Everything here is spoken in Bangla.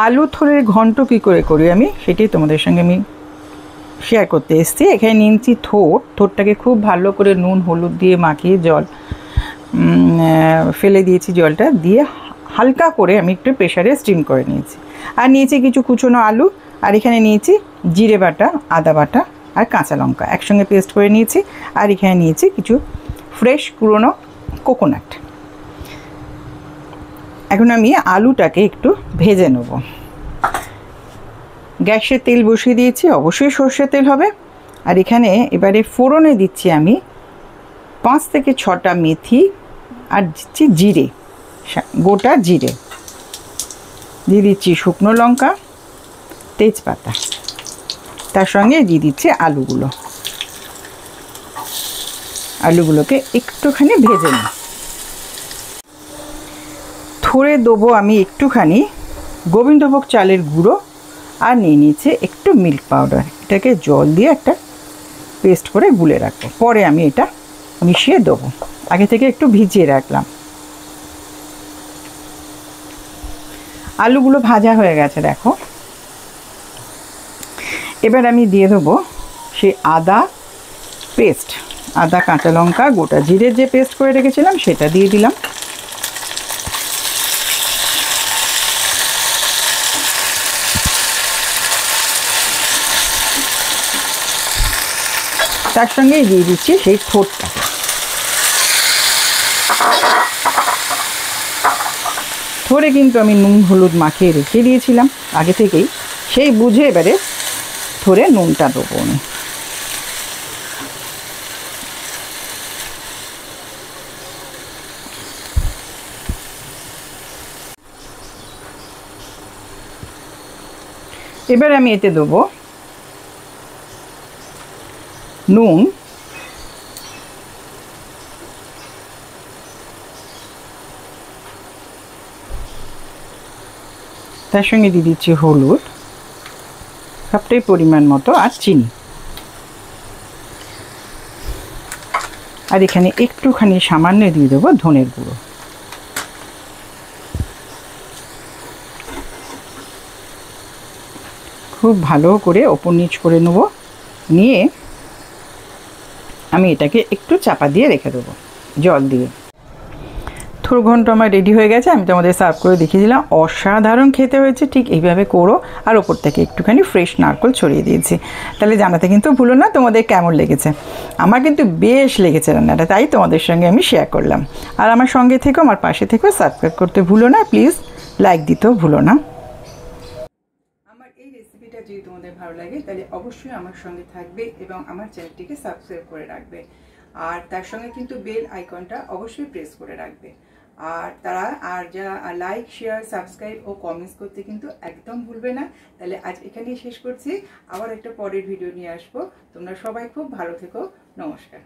আলু থোড়ের ঘন্ট কী করে করি আমি সেটাই তোমাদের সঙ্গে আমি শেয়ার করতে এসেছি। এখানে নিয়েছি থোড়টাকে খুব ভালো করে নুন হলুদ দিয়ে মাখিয়ে জল ফেলে দিয়েছি, জলটা দিয়ে হালকা করে আমি একটু প্রেশারে স্টিম করে নিয়েছি। আর নিয়েছি কিছু কুচনো আলু, আর এখানে নিয়েছি জিরে বাটা, আদা বাটা আর কাঁচা লঙ্কা একসঙ্গে পেস্ট করে নিয়েছি। আর এখানে নিয়েছি কিছু ফ্রেশ পুরনো কোকোনাট। এখন আমি আলুটাকে একটু ভেজে নেব। গ্যাসে তেল বসিয়ে দিয়েছি, অবশ্যই সর্ষের তেল হবে। আর এখানে এবারে ফোড়নে দিচ্ছি আমি 5 থেকে 6টা মেথি, আর দিচ্ছি জিরে, গোটা জিরে দিয়ে দিচ্ছি, শুকনো লঙ্কা, তেজপাতা, তার সঙ্গে দিয়ে দিচ্ছি আলুগুলোকে একটুখানি ভেজে নিই। থোড়ে দেবো আমি একটুখানি গোবিন্দভোগ চালের গুঁড়ো, আর নিয়ে নিয়েছে একটু মিল্ক পাউডার। এটাকে জল দিয়ে একটা পেস্ট করে গুলে রাখবো, পরে আমি এটা মিশিয়ে দেবো। আগে থেকে একটু ভিজিয়ে রাখলাম। আলুগুলো ভাজা হয়ে গেছে দেখো। এবার আমি দিয়ে দেবো সেই আদা পেস্ট, আদা কাঁচা লঙ্কা গোটা জিরের যে পেস্ট করে রেখেছিলাম সেটা দিয়ে দিলাম। তার সঙ্গেই দিয়ে দিচ্ছি সেই থোড়টা। থোড়ে কিন্তু আমি নুন হলুদ মাখিয়ে রেখে দিয়েছিলাম আগে থেকেই, সেই বুঝে এবারে থোড়ে নুনটা দেবো আমি। এবার আমি এতে দেবো নুন, তার সঙ্গে দিয়ে দিচ্ছি হলুদ, সবটাই পরিমাণ মতো, আর চিনি। আর এখানে একটুখানি সামান্য দিয়ে দেবো ধনের গুঁড়ো। খুব ভালো করে ওপর নিচ করে নেব, নিয়ে আমি এটাকে একটু চাপা দিয়ে রেখে দেবো জল দিয়ে। থোড় ঘন্ট আমার রেডি হয়ে গেছে, আমি তোমাদের সার্ভ করে দেখিয়ে দিলাম। অসাধারণ খেতে হয়েছে, ঠিক এইভাবে করো। আর ওপর থেকে একটুখানি ফ্রেশ নারকেল ছড়িয়ে দিয়েছি। তাহলে জানাতে কিন্তু ভুলো না তোমাদের কেমন লেগেছে। আমার কিন্তু বেশ লেগেছে রান্নাটা, তাই তোমাদের সঙ্গে আমি শেয়ার করলাম। আর আমার সঙ্গে থেকেও, আমার পাশে থেকেও সাবস্ক্রাইব করতে ভুলো না, প্লিজ লাইক দিতেও ভুলো না। আমার এই রেসিপিটা যদি তোমাদের ভালো লাগে তাহলে অবশ্যই আমার সঙ্গে থাকবে এবং আমার চ্যানেলটিকে সাবস্ক্রাইব করে রাখবে। আর তার সঙ্গে কিন্তু বেল আইকনটা অবশ্যই প্রেস করে রাখবে। আর যারা লাইক শেয়ার সাবস্ক্রাইব ও কমেন্টস করতে কিন্তু একদম ভুলবে না। তাহলে আজ এখানেই শেষ করছি, আবার একটা পরের ভিডিও নিয়ে আসবো। তোমরা সবাই খুব ভালো থেকো, নমস্কার।